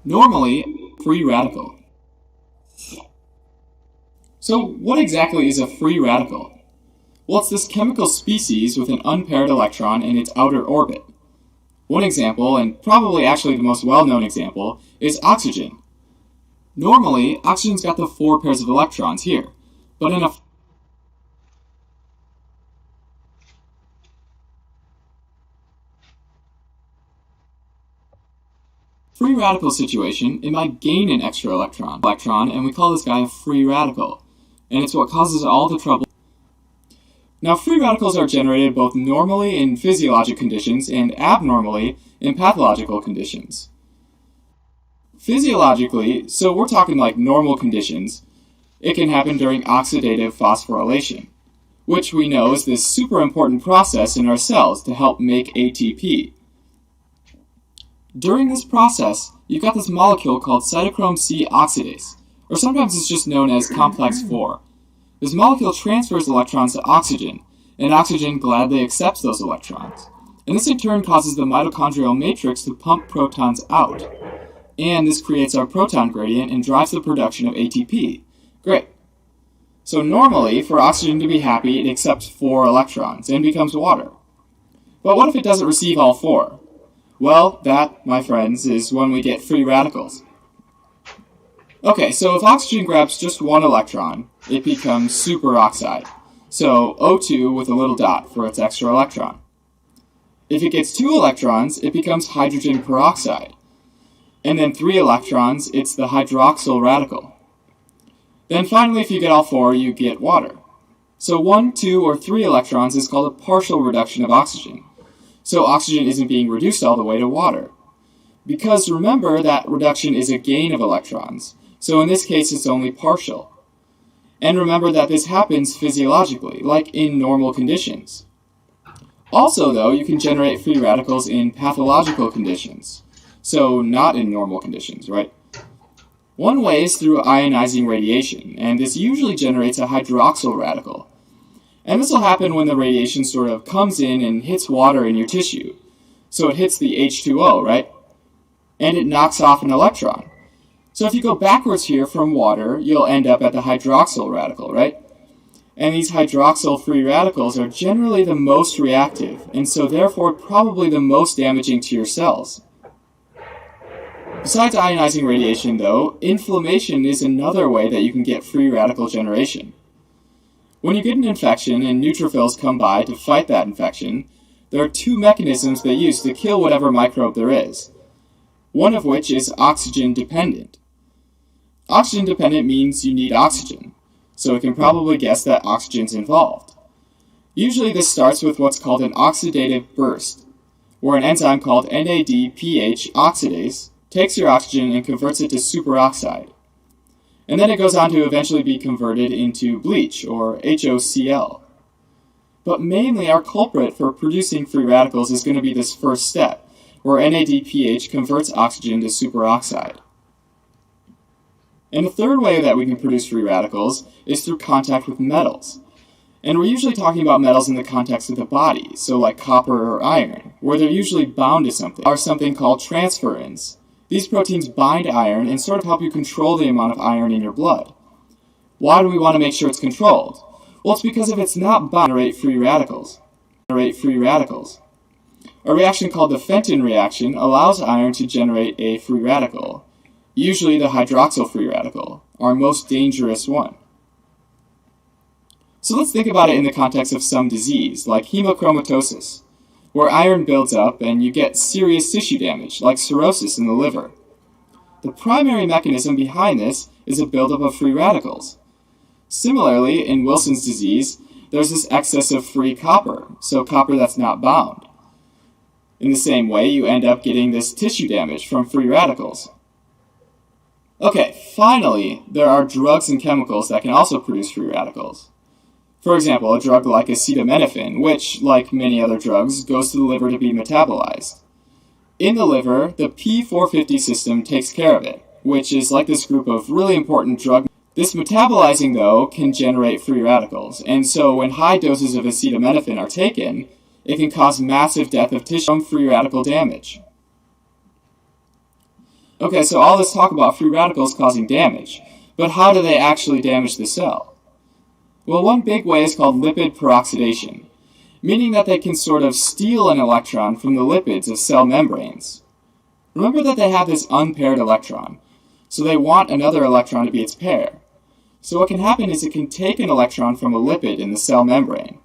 Normally, free radical. So what exactly is a free radical? Well, it's this chemical species with an unpaired electron in its outer orbit. One example, and probably actually the most well-known example, is oxygen. Normally, oxygen's got the 4 pairs of electrons here, but in a free radical situation, it might gain an extra electron, and we call this guy a free radical, and it's what causes all the trouble. Now, free radicals are generated both normally in physiologic conditions and abnormally in pathological conditions. Physiologically, so we're talking like normal conditions, it can happen during oxidative phosphorylation, which we know is this super important process in our cells to help make ATP. During this process, you've got this molecule called cytochrome C oxidase, or sometimes it's just known as complex 4. This molecule transfers electrons to oxygen, and oxygen gladly accepts those electrons. And this in turn causes the mitochondrial matrix to pump protons out. And this creates our proton gradient and drives the production of ATP. Great. So normally, for oxygen to be happy, it accepts 4 electrons and becomes water. But what if it doesn't receive all 4? Well, that, my friends, is when we get free radicals. Okay, so if oxygen grabs just 1 electron, it becomes superoxide. So O2 with a little dot for its extra electron. If it gets 2 electrons, it becomes hydrogen peroxide. And then 3 electrons, it's the hydroxyl radical. Then finally, if you get all 4, you get water. So 1, 2, or 3 electrons is called a partial reduction of oxygen. So oxygen isn't being reduced all the way to water. Because remember that reduction is a gain of electrons. So in this case, it's only partial. And remember that this happens physiologically, like in normal conditions. Also, though, you can generate free radicals in pathological conditions. So not in normal conditions, right? One way is through ionizing radiation, and this usually generates a hydroxyl radical. And this will happen when the radiation sort of comes in and hits water in your tissue. So it hits the H2O, right? And it knocks off an electron. So if you go backwards here from water, you'll end up at the hydroxyl radical, right? And these hydroxyl free radicals are generally the most reactive, and so therefore probably the most damaging to your cells. Besides ionizing radiation, though, inflammation is another way that you can get free radical generation. When you get an infection and neutrophils come by to fight that infection, there are 2 mechanisms they use to kill whatever microbe there is, one of which is oxygen dependent. Oxygen dependent means you need oxygen, so we can probably guess that oxygen's involved. Usually this starts with what's called an oxidative burst, where an enzyme called NADPH oxidase takes your oxygen and converts it to superoxide. And then it goes on to eventually be converted into bleach, or HOCl. But mainly our culprit for producing free radicals is going to be this first step, where NADPH converts oxygen to superoxide. And the third way that we can produce free radicals is through contact with metals. And we're usually talking about metals in the context of the body, so like copper or iron, where they're usually bound to something, are something called transferins. These proteins bind iron and sort of help you control the amount of iron in your blood. Why do we want to make sure it's controlled? Well, it's because if it's not bound, generate free radicals. A reaction called the Fenton reaction allows iron to generate a free radical, usually the hydroxyl free radical, our most dangerous one. So let's think about it in the context of some disease, like hemochromatosis, where iron builds up and you get serious tissue damage, like cirrhosis in the liver. The primary mechanism behind this is a buildup of free radicals. Similarly, in Wilson's disease, there's this excess of free copper, so copper that's not bound. In the same way, you end up getting this tissue damage from free radicals. Okay, finally, there are drugs and chemicals that can also produce free radicals. For example, a drug like acetaminophen, which, like many other drugs, goes to the liver to be metabolized. In the liver, the P450 system takes care of it, which is like this group of really important drugs. This metabolizing, though, can generate free radicals, and so when high doses of acetaminophen are taken, it can cause massive death of tissue from free radical damage. Okay, so all this talk about free radicals causing damage, but how do they actually damage the cell? Well, one big way is called lipid peroxidation, meaning that they can sort of steal an electron from the lipids of cell membranes. Remember that they have this unpaired electron, so they want another electron to be its pair. So what can happen is it can take an electron from a lipid in the cell membrane,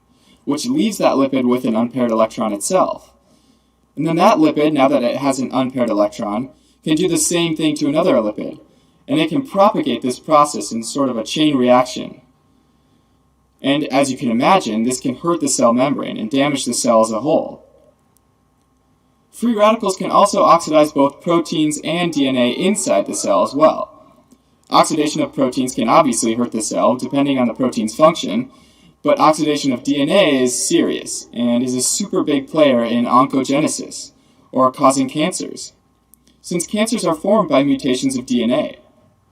which leaves that lipid with an unpaired electron itself. And then that lipid, now that it has an unpaired electron, can do the same thing to another lipid, and it can propagate this process in sort of a chain reaction. And as you can imagine, this can hurt the cell membrane and damage the cell as a whole. Free radicals can also oxidize both proteins and DNA inside the cell as well. Oxidation of proteins can obviously hurt the cell, depending on the protein's function, but oxidation of DNA is serious and is a super big player in oncogenesis, or causing cancers, since cancers are formed by mutations of DNA.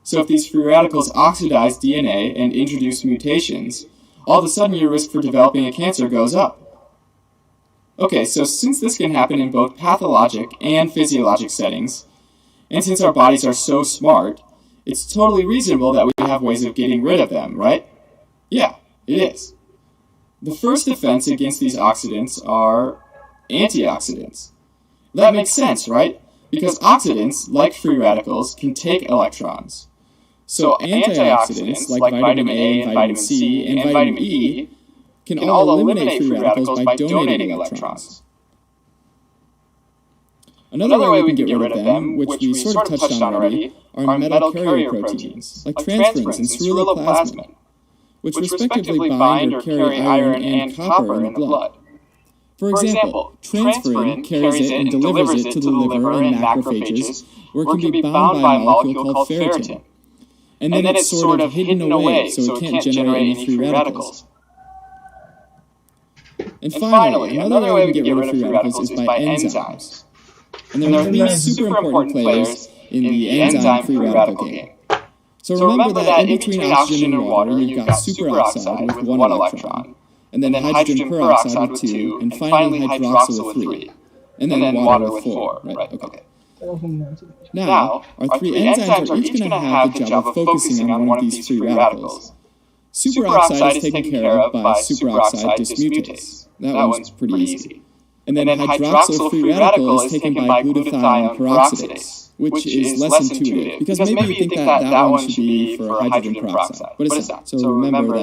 So if these free radicals oxidize DNA and introduce mutations, all of a sudden your risk for developing a cancer goes up. Okay, so since this can happen in both pathologic and physiologic settings, and since our bodies are so smart, it's totally reasonable that we have ways of getting rid of them, right? Yeah, it is. The first defense against these oxidants are antioxidants. That makes sense, right? Because oxidants, like free radicals, can take electrons. So antioxidants, like vitamin A and vitamin C and vitamin E, can all eliminate free radicals by donating electrons. Another way we can get rid of them, which we sort of touched on already, are metal carrier proteins, like transferins and ceruloplasmin, which respectively bind or carry iron and copper in the blood. For example, transferrin carries it and delivers it to the liver and macrophages, where it can be bound by a molecule called ferritin. And then it's sort of hidden away, so it can't generate any free radicals. And finally, another way we can get rid of free radicals is by enzymes. And there are three super important players in the enzyme free radical game. So remember that in between oxygen and water, you've got superoxide with one electron, and then hydrogen peroxide with 2, and finally hydroxyl with 3, and then water with 4. Right? Okay. Now, our three enzymes are each going to have the job of focusing on one of these free radicals. Superoxide is taken care of by superoxide dismutase. That one's pretty easy. And then hydroxyl free radical is taken by glutathione peroxidase, which is less intuitive, because maybe you think that one should be for hydrogen peroxide. But it's not. So remember that